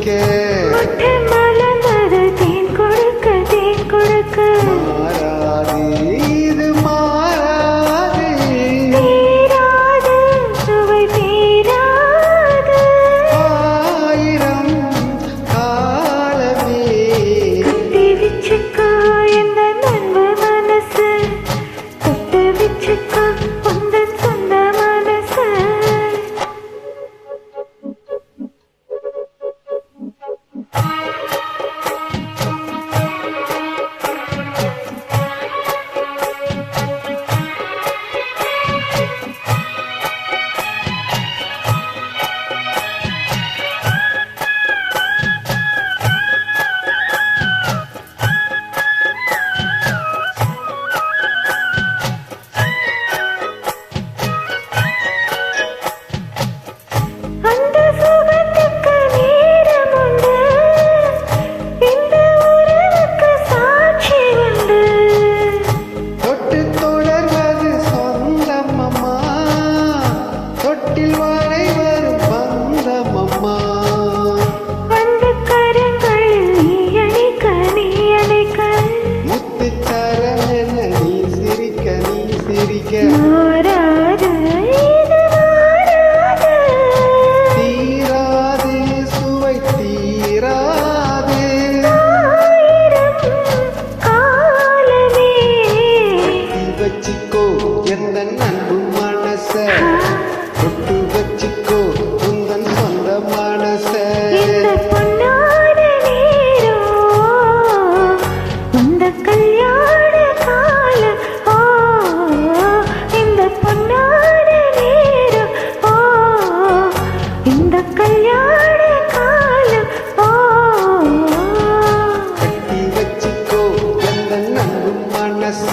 துடிக்க மலர்ந்தது தேன் கொடுக்க தேன் கொடுக்க மாறாது இது மாறாது தீராது சுவை தீராது ஆயிரம் காலமே கட்டி வச்சுக்கோ எந்த நண்பு மனசு தொட்டு வச்சுக்கோ உந்தன் சொந்த மனசு அந்த சுகத்துக்கு நேரம் உண்டு இந்த உறவுக்கு சாட்சி உண்டு தொட்டு தொடர்வது சொந்தமம்மா தொட்டில் வரை வரும் பந்தமம்மா அந்த கரங்கள் நீ அணைக்க முத்துச்சரம் என்ன நீ சிரிக்க மாறாது இது மாறாது தீராது சுவை தீராது ஆயிரம் காலமே வச்சிக்கோ எந்த அன்பு மனச தொட்டு வச்சிக்கோ உந்தன் சொந்த மனச இந்த பொன்னான நேரம் இந்த கல்யாண காலம் இந்த பொன்னான நேரம் இந்த கல்யாண காலம் கட்டி வச்சிக்கோ எந்த அன்பு மனச